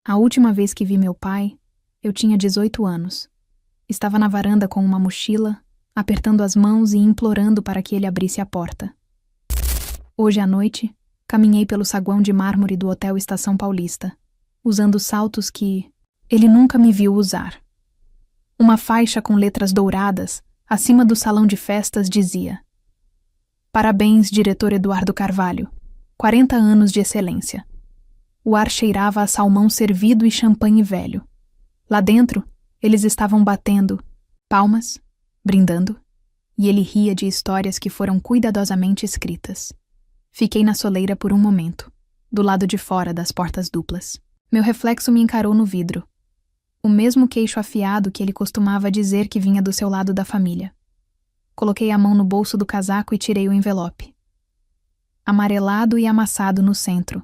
A última vez que vi meu pai, eu tinha 18 anos. Estava na varanda com uma mochila, apertando as mãos e implorando para que ele abrisse a porta. Hoje à noite, caminhei pelo saguão de mármore do Hotel Estação Paulista, usando saltos que ele nunca me viu usar. Uma faixa com letras douradas, acima do salão de festas, dizia: Parabéns, diretor Eduardo Carvalho. 40 anos de excelência. O ar cheirava a salmão servido e champanhe velho. Lá dentro, eles estavam batendo palmas, brindando, e ele ria de histórias que foram cuidadosamente escritas. Fiquei na soleira por um momento, do lado de fora das portas duplas. Meu reflexo me encarou no vidro. O mesmo queixo afiado que ele costumava dizer que vinha do seu lado da família. Coloquei a mão no bolso do casaco e tirei o envelope. Amarelado e amassado no centro.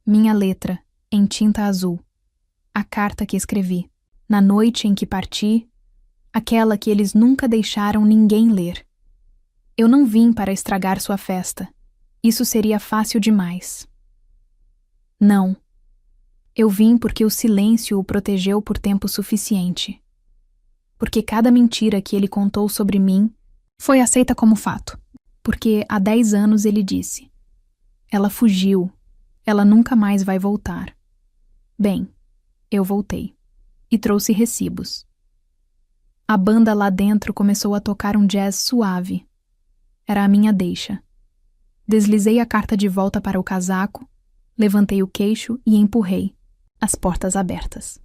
Minha letra, em tinta azul. A carta que escrevi, na noite em que parti, aquela que eles nunca deixaram ninguém ler. Eu não vim para estragar sua festa. Isso seria fácil demais. Não. Eu vim porque o silêncio o protegeu por tempo suficiente. Porque cada mentira que ele contou sobre mim foi aceita como fato. Porque há 10 anos ele disse: ela fugiu, ela nunca mais vai voltar. Bem, eu voltei. E trouxe recibos. A banda lá dentro começou a tocar um jazz suave. Era a minha deixa. Deslizei a carta de volta para o casaco, levantei o queixo e empurrei, as portas abertas.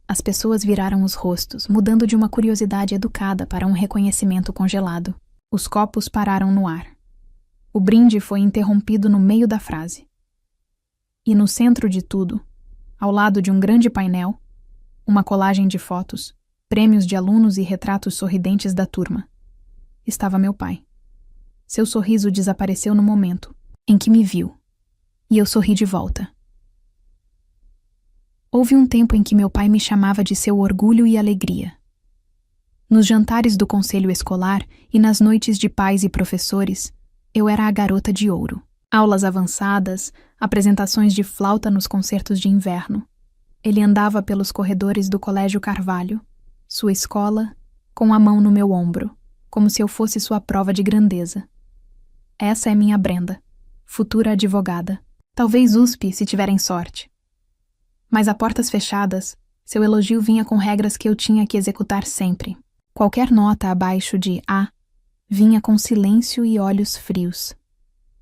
As pessoas viraram os rostos, mudando de uma curiosidade educada para um reconhecimento congelado. Os copos pararam no ar. O brinde foi interrompido no meio da frase. E no centro de tudo, ao lado de um grande painel, uma colagem de fotos, prêmios de alunos e retratos sorridentes da turma, estava meu pai. Seu sorriso desapareceu no momento em que me viu, e eu sorri de volta. Houve um tempo em que meu pai me chamava de seu orgulho e alegria. Nos jantares do conselho escolar e nas noites de pais e professores, eu era a garota de ouro. Aulas avançadas, apresentações de flauta nos concertos de inverno. Ele andava pelos corredores do Colégio Carvalho, sua escola, com a mão no meu ombro, como se eu fosse sua prova de grandeza. Essa é minha Brenda, futura advogada. Talvez USP, se tiverem sorte. Mas a portas fechadas, seu elogio vinha com regras que eu tinha que executar sempre. Qualquer nota abaixo de A vinha com silêncio e olhos frios.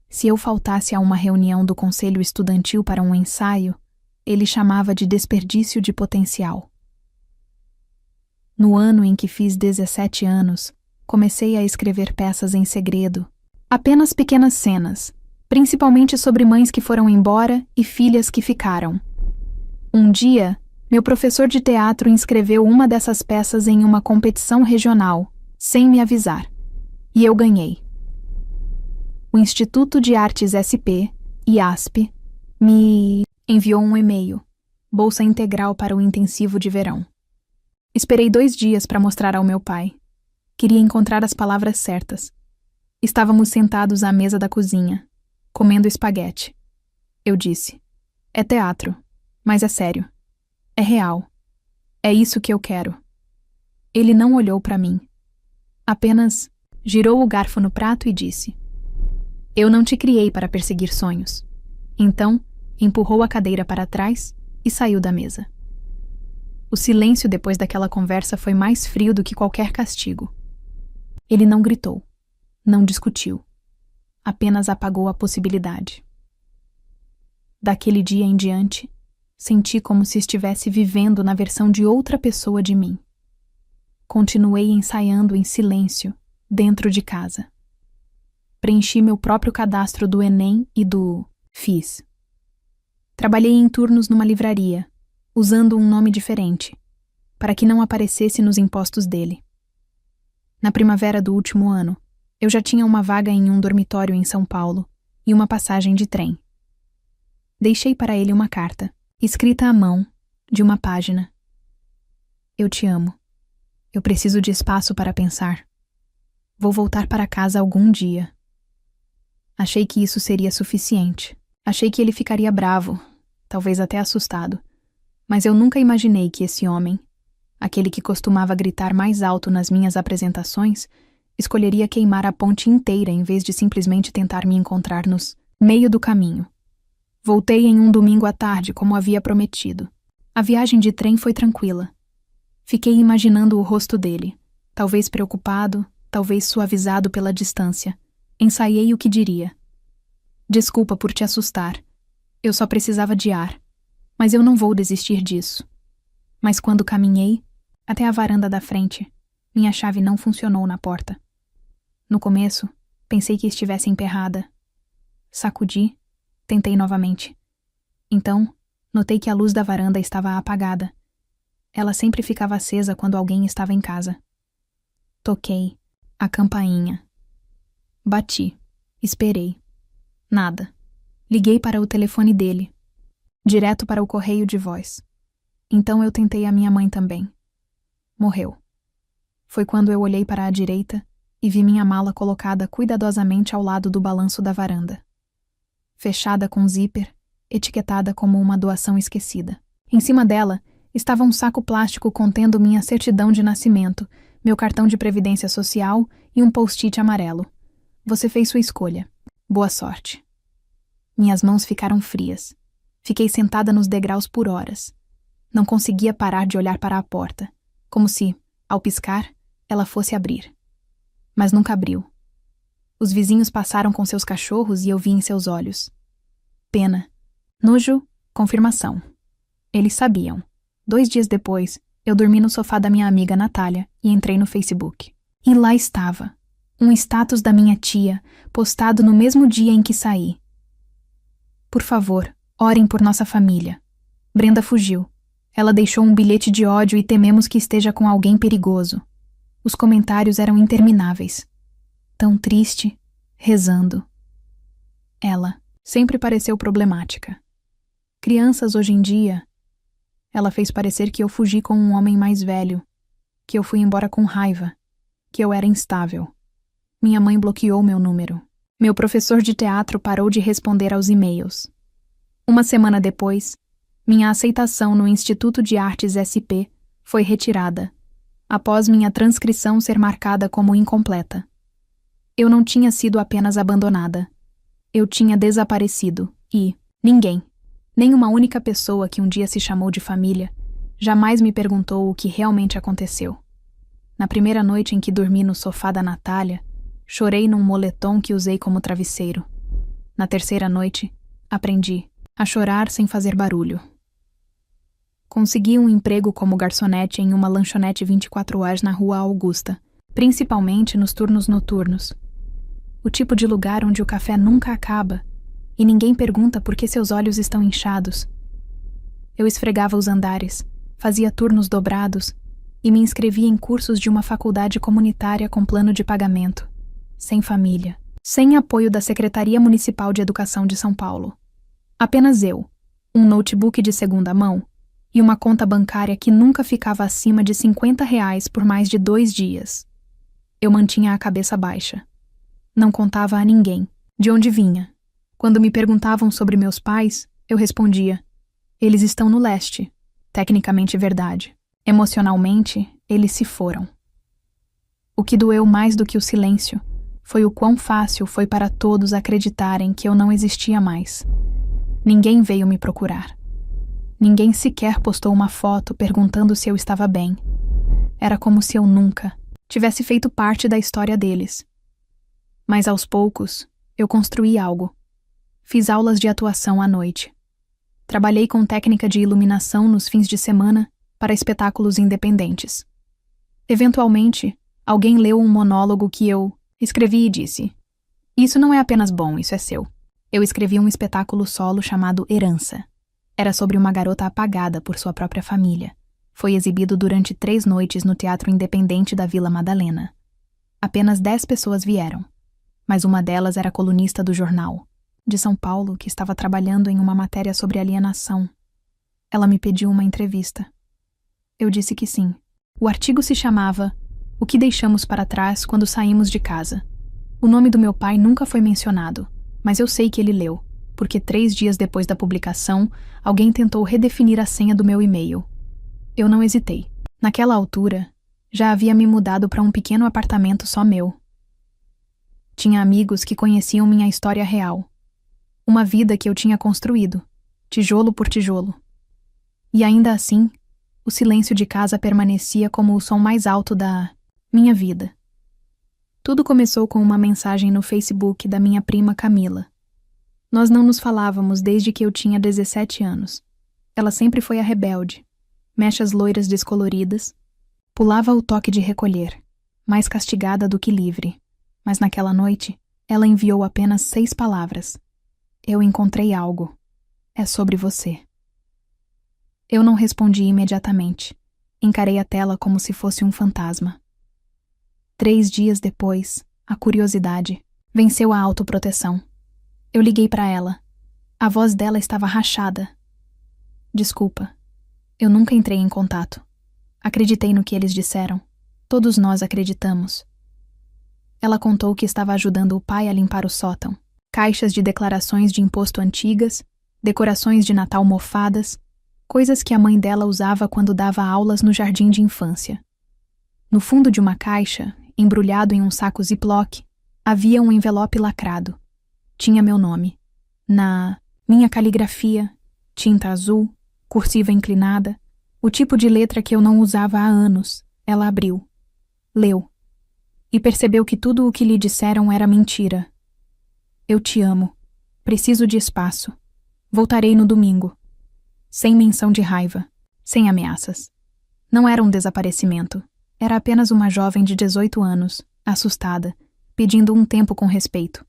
Se eu faltasse a uma reunião do conselho estudantil para um ensaio, ele chamava de desperdício de potencial. No ano em que fiz 17 anos, comecei a escrever peças em segredo. Apenas pequenas cenas, principalmente sobre mães que foram embora e filhas que ficaram. Um dia, meu professor de teatro inscreveu uma dessas peças em uma competição regional, sem me avisar, e eu ganhei. O Instituto de Artes SP, IASP, me enviou um e-mail, bolsa integral para o intensivo de verão. Esperei 2 dias para mostrar ao meu pai. Queria encontrar as palavras certas. Estávamos sentados à mesa da cozinha, comendo espaguete. Eu disse: é teatro, mas é sério. É real. É isso que eu quero. Ele não olhou para mim. Apenas girou o garfo no prato e disse: eu não te criei para perseguir sonhos. Então, empurrou a cadeira para trás e saiu da mesa. O silêncio depois daquela conversa foi mais frio do que qualquer castigo. Ele não gritou, não discutiu, apenas apagou a possibilidade. Daquele dia em diante, senti como se estivesse vivendo na versão de outra pessoa de mim. Continuei ensaiando em silêncio, dentro de casa. Preenchi meu próprio cadastro do Enem e do FIS. Trabalhei em turnos numa livraria, usando um nome diferente, para que não aparecesse nos impostos dele. Na primavera do último ano, eu já tinha uma vaga em um dormitório em São Paulo e uma passagem de trem. Deixei para ele uma carta, escrita à mão, de uma página. Eu te amo. Eu preciso de espaço para pensar. Vou voltar para casa algum dia. Achei que isso seria suficiente. Achei que ele ficaria bravo, talvez até assustado, Mas eu nunca imaginei que esse homem, aquele que costumava gritar mais alto nas minhas apresentações, escolheria queimar a ponte inteira em vez de simplesmente tentar me encontrar nos meio do caminho. Voltei em um domingo à tarde, como havia prometido. A viagem de trem foi tranquila. Fiquei imaginando o rosto dele, talvez preocupado, talvez suavizado pela distância. Ensaiei o que diria. Desculpa por te assustar. Eu só precisava de ar. Mas eu não vou desistir disso. Mas quando caminhei até a varanda da frente, minha chave não funcionou na porta. No começo, pensei que estivesse emperrada. Sacudi, tentei novamente. Então, notei que a luz da varanda estava apagada. Ela sempre ficava acesa quando alguém estava em casa. Toquei a campainha. Bati. Esperei. Nada. Liguei para o telefone dele. Direto para o correio de voz. Então eu tentei a minha mãe também. Morreu. Foi quando eu olhei para a direita e vi minha mala colocada cuidadosamente ao lado do balanço da varanda. Fechada com zíper, etiquetada como uma doação esquecida. Em cima dela estava um saco plástico contendo minha certidão de nascimento, meu cartão de previdência social e um post-it amarelo. Você fez sua escolha. Boa sorte. Minhas mãos ficaram frias. Fiquei sentada nos degraus por horas. Não conseguia parar de olhar para a porta, como se, ao piscar, ela fosse abrir. Mas nunca abriu. Os vizinhos passaram com seus cachorros e eu vi em seus olhos. Pena. Nojo. Confirmação. Eles sabiam. 2 dias depois, eu dormi no sofá da minha amiga Natália e entrei no Facebook. E lá estava. Um status da minha tia, postado no mesmo dia em que saí. Por favor, orem por nossa família. Brenda fugiu. Ela deixou um bilhete de ódio e tememos que esteja com alguém perigoso. Os comentários eram intermináveis. Tão triste, rezando. Ela sempre pareceu problemática. Crianças hoje em dia... Ela fez parecer que eu fugi com um homem mais velho, que eu fui embora com raiva, que eu era instável. Minha mãe bloqueou meu número. Meu professor de teatro parou de responder aos e-mails. Uma semana depois, minha aceitação no Instituto de Artes SP foi retirada, após minha transcrição ser marcada como incompleta. Eu não tinha sido apenas abandonada. Eu tinha desaparecido e ninguém, nem uma única pessoa que um dia se chamou de família, jamais me perguntou o que realmente aconteceu. Na primeira noite em que dormi no sofá da Natália, chorei num moletom que usei como travesseiro. Na terceira noite, aprendi a chorar sem fazer barulho. Consegui um emprego como garçonete em uma lanchonete 24 horas na Rua Augusta, principalmente nos turnos noturnos. O tipo de lugar onde o café nunca acaba e ninguém pergunta por que seus olhos estão inchados. Eu esfregava os andares, fazia turnos dobrados e me inscrevia em cursos de uma faculdade comunitária com plano de pagamento, sem família, sem apoio da Secretaria Municipal de Educação de São Paulo. Apenas eu, um notebook de segunda mão e uma conta bancária que nunca ficava acima de R$ 50 por mais de 2 dias. Eu mantinha a cabeça baixa. Não contava a ninguém de onde vinha. Quando me perguntavam sobre meus pais, eu respondia: eles estão no leste. Tecnicamente verdade. Emocionalmente, eles se foram. O que doeu mais do que o silêncio foi o quão fácil foi para todos acreditarem que eu não existia mais. Ninguém veio me procurar. Ninguém sequer postou uma foto perguntando se eu estava bem. Era como se eu nunca tivesse feito parte da história deles. Mas aos poucos, eu construí algo. Fiz aulas de atuação à noite. Trabalhei com técnica de iluminação nos fins de semana para espetáculos independentes. Eventualmente, alguém leu um monólogo que eu escrevi e disse: "Isso não é apenas bom, isso é seu." Eu escrevi um espetáculo solo chamado Herança. Era sobre uma garota apagada por sua própria família. Foi exibido durante 3 noites no Teatro Independente da Vila Madalena. Apenas 10 pessoas vieram, mas uma delas era colunista do jornal de São Paulo, que estava trabalhando em uma matéria sobre alienação. Ela me pediu uma entrevista. Eu disse que sim. O artigo se chamava O que deixamos para trás quando saímos de casa. O nome do meu pai nunca foi mencionado, mas eu sei que ele leu. porque 3 dias depois da publicação, alguém tentou redefinir a senha do meu e-mail. Eu não hesitei. Naquela altura, já havia me mudado para um pequeno apartamento só meu. Tinha amigos que conheciam minha história real. Uma vida que eu tinha construído, tijolo por tijolo. E ainda assim, o silêncio de casa permanecia como o som mais alto da minha vida. Tudo começou com uma mensagem no Facebook da minha prima Camila. Nós não nos falávamos desde que eu tinha 17 anos. Ela sempre foi a rebelde, mechas loiras descoloridas, pulava o toque de recolher, mais castigada do que livre. Mas naquela noite, ela enviou apenas 6 palavras. Eu encontrei algo. É sobre você. Eu não respondi imediatamente. Encarei a tela como se fosse um fantasma. 3 dias depois, a curiosidade venceu a autoproteção. Eu liguei para ela. A voz dela estava rachada. Desculpa. Eu nunca entrei em contato. Acreditei no que eles disseram. Todos nós acreditamos. Ela contou que estava ajudando o pai a limpar o sótão. Caixas de declarações de imposto antigas, decorações de Natal mofadas, coisas que a mãe dela usava quando dava aulas no jardim de infância. No fundo de uma caixa, embrulhado em um saco Ziploc, havia um envelope lacrado. Tinha meu nome. Na minha caligrafia, tinta azul, cursiva inclinada, o tipo de letra que eu não usava há anos. Ela abriu. Leu. E percebeu que tudo o que lhe disseram era mentira. Eu te amo. Preciso de espaço. Voltarei no domingo. Sem menção de raiva. Sem ameaças. Não era um desaparecimento. Era apenas uma jovem de 18 anos, assustada, pedindo um tempo com respeito.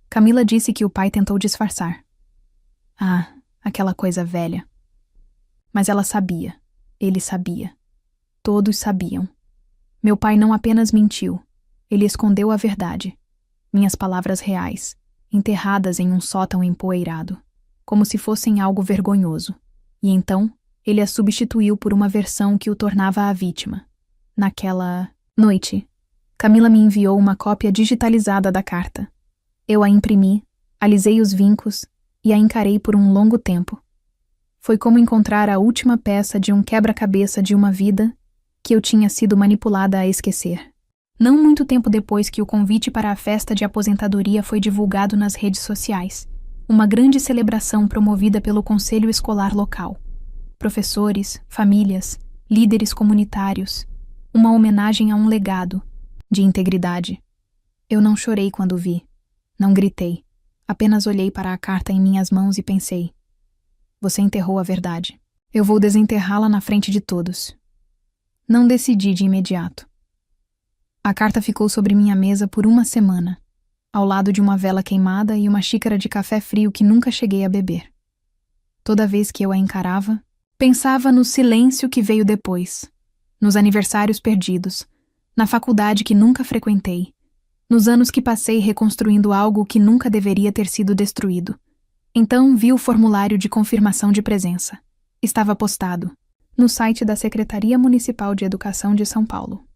Camila disse que o pai tentou disfarçar. Ah, aquela coisa velha. Mas ela sabia. Ele sabia. Todos sabiam. Meu pai não apenas mentiu. Ele escondeu a verdade. Minhas palavras reais, enterradas em um sótão empoeirado, como se fossem algo vergonhoso. E então, ele a substituiu por uma versão que o tornava a vítima. Naquela noite, Camila me enviou uma cópia digitalizada da carta. Eu a imprimi, alisei os vincos e a encarei por um longo tempo. Foi como encontrar a última peça de um quebra-cabeça de uma vida que eu tinha sido manipulada a esquecer. Não muito tempo depois que o convite para a festa de aposentadoria foi divulgado nas redes sociais, uma grande celebração promovida pelo conselho escolar local. Professores, famílias, líderes comunitários, uma homenagem a um legado de integridade. Eu não chorei quando vi. Não gritei. Apenas olhei para a carta em minhas mãos e pensei: você enterrou a verdade. Eu vou desenterrá-la na frente de todos. Não decidi de imediato. A carta ficou sobre minha mesa por uma semana, ao lado de uma vela queimada e uma xícara de café frio que nunca cheguei a beber. Toda vez que eu a encarava, pensava no silêncio que veio depois, nos aniversários perdidos, na faculdade que nunca frequentei, nos anos que passei reconstruindo algo que nunca deveria ter sido destruído. Então vi o formulário de confirmação de presença. Estava postado no site da Secretaria Municipal de Educação de São Paulo.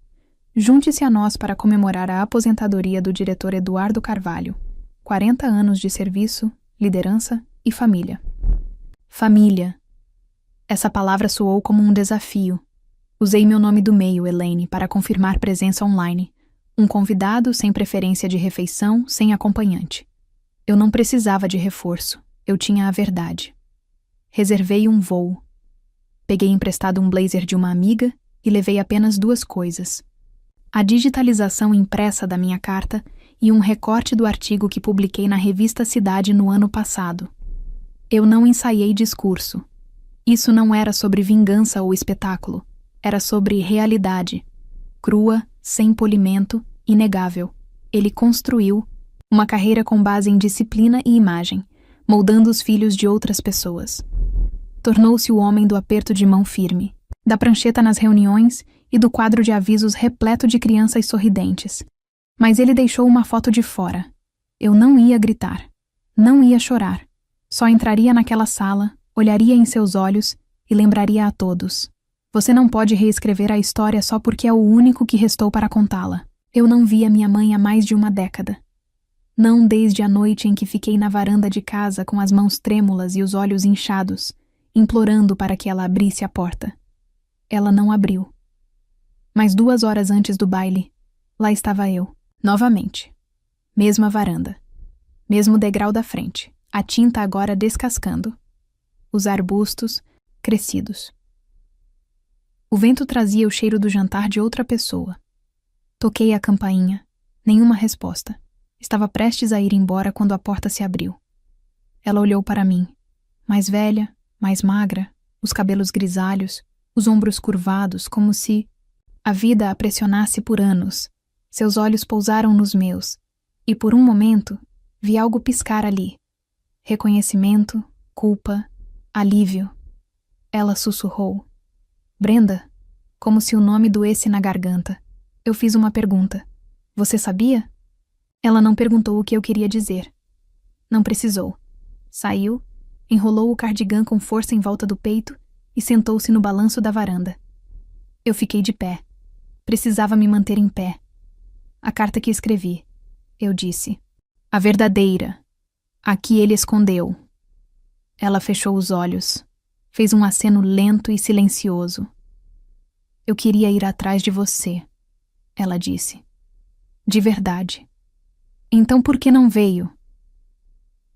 Junte-se a nós para comemorar a aposentadoria do diretor Eduardo Carvalho. 40 anos de serviço, liderança e família. Família. Essa palavra soou como um desafio. Usei meu nome do meio, Elaine, para confirmar presença online. Um convidado sem preferência de refeição, sem acompanhante. Eu não precisava de reforço. Eu tinha a verdade. Reservei um voo. Peguei emprestado um blazer de uma amiga e levei apenas 2 coisas: a digitalização impressa da minha carta e um recorte do artigo que publiquei na revista Cidade no ano passado. Eu não ensaiei discurso. Isso não era sobre vingança ou espetáculo. Era sobre realidade. Crua, sem polimento, inegável. Ele construiu uma carreira com base em disciplina e imagem, moldando os filhos de outras pessoas. Tornou-se o homem do aperto de mão firme, da prancheta nas reuniões e do quadro de avisos repleto de crianças sorridentes. Mas ele deixou uma foto de fora. Eu não ia gritar. Não ia chorar. Só entraria naquela sala, olharia em seus olhos e lembraria a todos: você não pode reescrever a história só porque é o único que restou para contá-la. Eu não via minha mãe há mais de uma década. Não desde a noite em que fiquei na varanda de casa com as mãos trêmulas e os olhos inchados, implorando para que ela abrisse a porta. Ela não abriu. Mas 2 horas antes do baile, lá estava eu, novamente. Mesma varanda. Mesmo degrau da frente, a tinta agora descascando. Os arbustos crescidos. O vento trazia o cheiro do jantar de outra pessoa. Toquei a campainha. Nenhuma resposta. Estava prestes a ir embora quando a porta se abriu. Ela olhou para mim. Mais velha, mais magra, os cabelos grisalhos, os ombros curvados, como se a vida a pressionasse por anos. Seus olhos pousaram nos meus, e por um momento vi algo piscar ali. Reconhecimento, culpa, alívio. Ela sussurrou. Brenda, como se o nome doesse na garganta. Eu fiz uma pergunta. Você sabia? Ela não perguntou o que eu queria dizer. Não precisou. Saiu, enrolou o cardigã com força em volta do peito e sentou-se no balanço da varanda. Eu fiquei de pé. Precisava me manter em pé. A carta que escrevi. Eu disse. A verdadeira. A que ele escondeu. Ela fechou os olhos. Fez um aceno lento e silencioso. Eu queria ir atrás de você, ela disse. De verdade. Então por que não veio?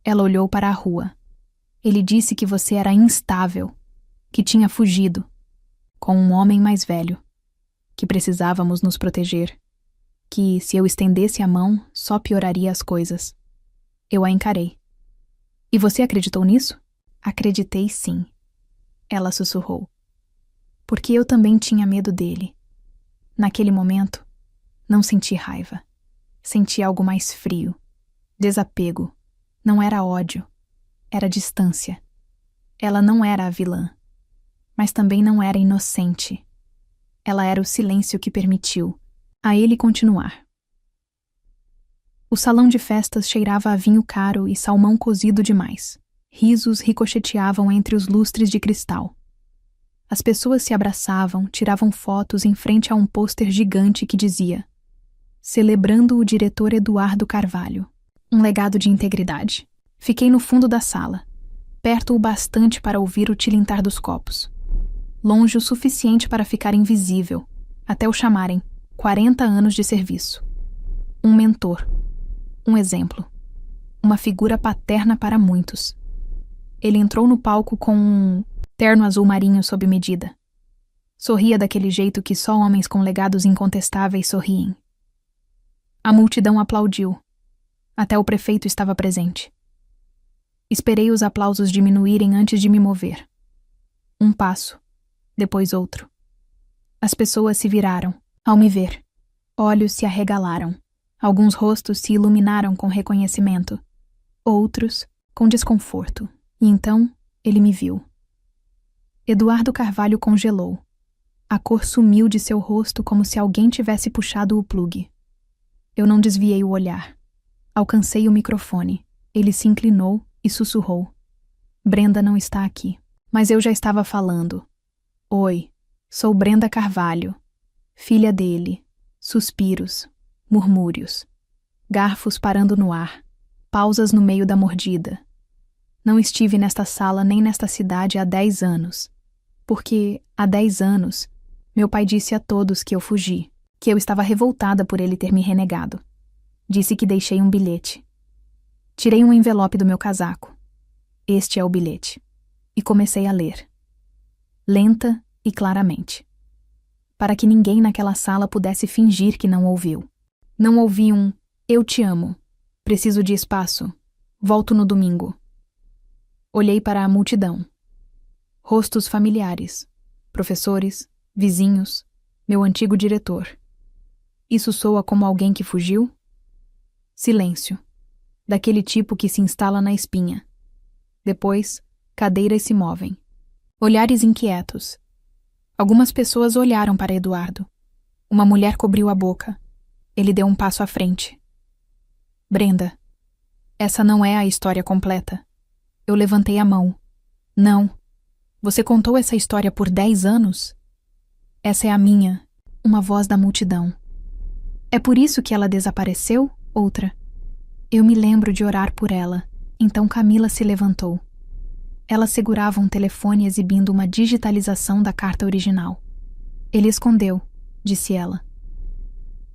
Ela olhou para a rua. Ele disse que você era instável, que tinha fugido, com um homem mais velho, que precisávamos nos proteger, que se eu estendesse a mão só pioraria as coisas. Eu a encarei. E você acreditou nisso? Acreditei sim. Ela sussurrou. Porque eu também tinha medo dele. Naquele momento, não senti raiva. Senti algo mais frio. Desapego. Não era ódio. Era distância. Ela não era a vilã. Mas também não era inocente. Ela era o silêncio que permitiu a ele continuar. O salão de festas cheirava a vinho caro e salmão cozido demais. Risos ricocheteavam entre os lustres de cristal. As pessoas se abraçavam, tiravam fotos em frente a um pôster gigante que dizia: Celebrando o diretor Eduardo Carvalho. Um legado de integridade. Fiquei no fundo da sala, perto o bastante para ouvir o tilintar dos copos. Longe o suficiente para ficar invisível, até o chamarem 40 anos de serviço. Um mentor. Um exemplo. Uma figura paterna para muitos. Ele entrou no palco com um terno azul marinho sob medida. Sorria daquele jeito que só homens com legados incontestáveis sorriem. A multidão aplaudiu. Até o prefeito estava presente. Esperei os aplausos diminuírem antes de me mover. Um passo, depois outro. As pessoas se viraram, ao me ver. Olhos se arregalaram. Alguns rostos se iluminaram com reconhecimento. Outros, com desconforto. E então, ele me viu. Eduardo Carvalho congelou. A cor sumiu de seu rosto como se alguém tivesse puxado o plugue. Eu não desviei o olhar. Alcancei o microfone. Ele se inclinou e sussurrou. Brenda não está aqui. Mas eu já estava falando. Oi, sou Brenda Carvalho. Filha dele. Suspiros. Murmúrios. Garfos parando no ar. Pausas no meio da mordida. Não estive nesta sala nem nesta cidade há 10 anos. Porque, há 10 anos, meu pai disse a todos que eu fugi, que eu estava revoltada por ele ter me renegado. Disse que deixei um bilhete. Tirei um envelope do meu casaco. Este é o bilhete. E comecei a ler. Lenta e claramente. Para que ninguém naquela sala pudesse fingir que não ouviu. Não ouvi um "Eu te amo. Preciso de espaço. Volto no domingo." Olhei para a multidão. Rostos familiares. Professores, vizinhos, meu antigo diretor. Isso soa como alguém que fugiu? Silêncio. Daquele tipo que se instala na espinha. Depois, cadeiras se movem. Olhares inquietos. Algumas pessoas olharam para Eduardo. Uma mulher cobriu a boca. Ele deu um passo à frente. Brenda, essa não é a história completa. Eu levantei a mão. Não. Você contou essa história por 10 anos? Essa é a minha, uma voz da multidão. É por isso que ela desapareceu? Outra. Eu me lembro de orar por ela, então Camila se levantou. Ela segurava um telefone exibindo uma digitalização da carta original. Ele escondeu, disse ela.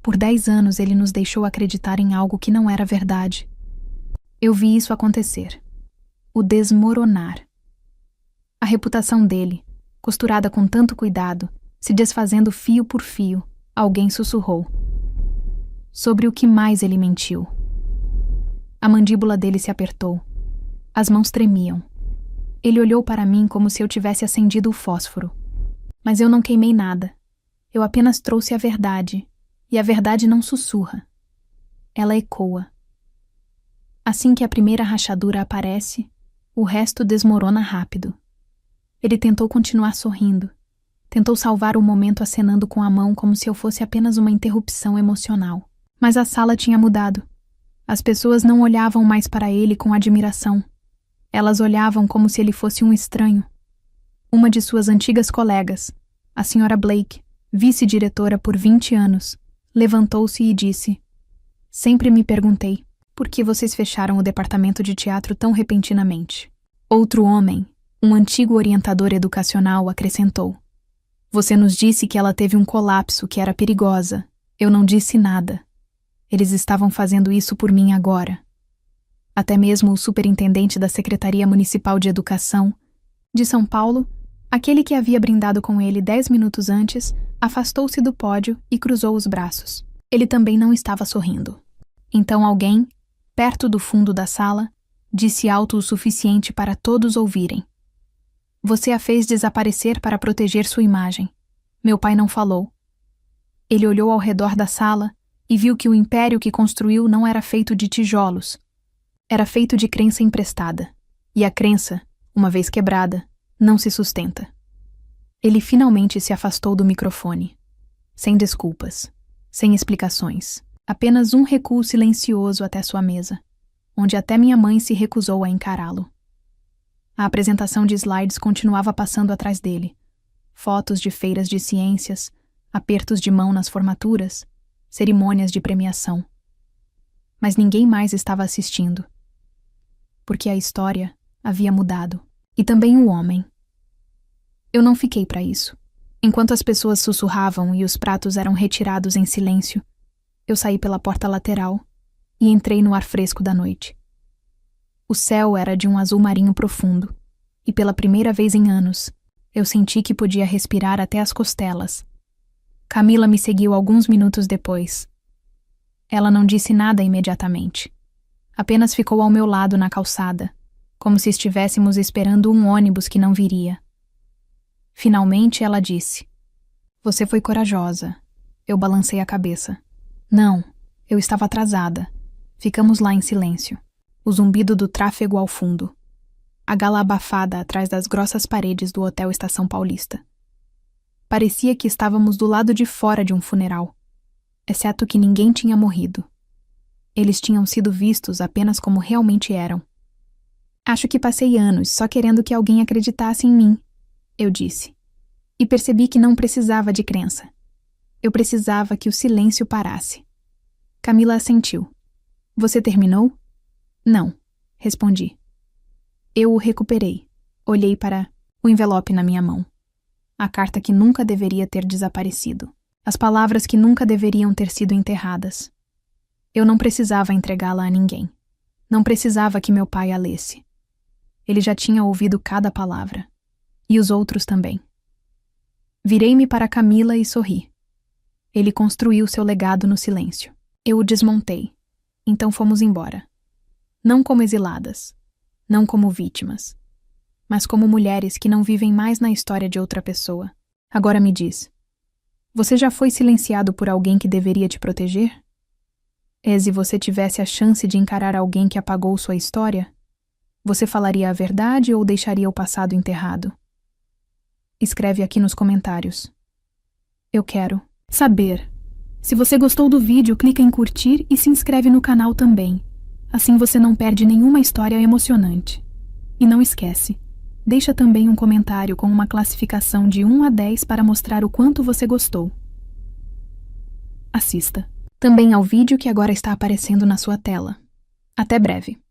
Por 10 anos ele nos deixou acreditar em algo que não era verdade. Eu vi isso acontecer. O desmoronar. A reputação dele, costurada com tanto cuidado, se desfazendo fio por fio, alguém sussurrou. Sobre o que mais ele mentiu. A mandíbula dele se apertou. As mãos tremiam. Ele olhou para mim como se eu tivesse acendido o fósforo. Mas eu não queimei nada. Eu apenas trouxe a verdade. E a verdade não sussurra. Ela ecoa. Assim que a primeira rachadura aparece, o resto desmorona rápido. Ele tentou continuar sorrindo. Tentou salvar o momento acenando com a mão como se eu fosse apenas uma interrupção emocional. Mas a sala tinha mudado. As pessoas não olhavam mais para ele com admiração. Elas olhavam como se ele fosse um estranho. Uma de suas antigas colegas, a Sra. Blake, vice-diretora por 20 anos, levantou-se e disse: Sempre me perguntei, por que vocês fecharam o departamento de teatro tão repentinamente? Outro homem, um antigo orientador educacional, acrescentou: Você nos disse que ela teve um colapso, que era perigosa. Eu não disse nada. Eles estavam fazendo isso por mim agora. Até mesmo o superintendente da Secretaria Municipal de Educação, de São Paulo, aquele que havia brindado com ele 10 minutos antes, afastou-se do pódio e cruzou os braços. Ele também não estava sorrindo. Então alguém, perto do fundo da sala, disse alto o suficiente para todos ouvirem. Você a fez desaparecer para proteger sua imagem. Meu pai não falou. Ele olhou ao redor da sala e viu que o império que construiu não era feito de tijolos. Era feito de crença emprestada. E a crença, uma vez quebrada, não se sustenta. Ele finalmente se afastou do microfone. Sem desculpas, sem explicações. Apenas um recuo silencioso até sua mesa, onde até minha mãe se recusou a encará-lo. A apresentação de slides continuava passando atrás dele. Fotos de feiras de ciências, apertos de mão nas formaturas, cerimônias de premiação. Mas ninguém mais estava assistindo. Porque a história havia mudado. E também o homem. Eu não fiquei para isso. Enquanto as pessoas sussurravam e os pratos eram retirados em silêncio, eu saí pela porta lateral e entrei no ar fresco da noite. O céu era de um azul marinho profundo, e pela primeira vez em anos, eu senti que podia respirar até as costelas. Camila me seguiu alguns minutos depois. Ela não disse nada imediatamente. Apenas ficou ao meu lado na calçada, como se estivéssemos esperando um ônibus que não viria. Finalmente ela disse: Você foi corajosa. Eu balancei a cabeça. Não, eu estava atrasada. Ficamos lá em silêncio. O zumbido do tráfego ao fundo. A gala abafada atrás das grossas paredes do Hotel Estação Paulista. Parecia que estávamos do lado de fora de um funeral, exceto que ninguém tinha morrido. Eles tinham sido vistos apenas como realmente eram. Acho que passei anos só querendo que alguém acreditasse em mim, eu disse. E percebi que não precisava de crença. Eu precisava que o silêncio parasse. Camila assentiu. Você terminou? Não, respondi. Eu o recuperei. Olhei para o envelope na minha mão. A carta que nunca deveria ter desaparecido. As palavras que nunca deveriam ter sido enterradas. Eu não precisava entregá-la a ninguém. Não precisava que meu pai a lesse. Ele já tinha ouvido cada palavra. E os outros também. Virei-me para Camila e sorri. Ele construiu seu legado no silêncio. Eu o desmontei. Então fomos embora. Não como exiladas. Não como vítimas. Mas como mulheres que não vivem mais na história de outra pessoa. Agora me diz. Você já foi silenciado por alguém que deveria te proteger? E se você tivesse a chance de encarar alguém que apagou sua história? Você falaria a verdade ou deixaria o passado enterrado? Escreve aqui nos comentários. Eu quero saber. Se você gostou do vídeo, clica em curtir e se inscreve no canal também. Assim você não perde nenhuma história emocionante. E não esquece, deixa também um comentário com uma classificação de 1 a 10 para mostrar o quanto você gostou. Assista também ao vídeo que agora está aparecendo na sua tela. Até breve.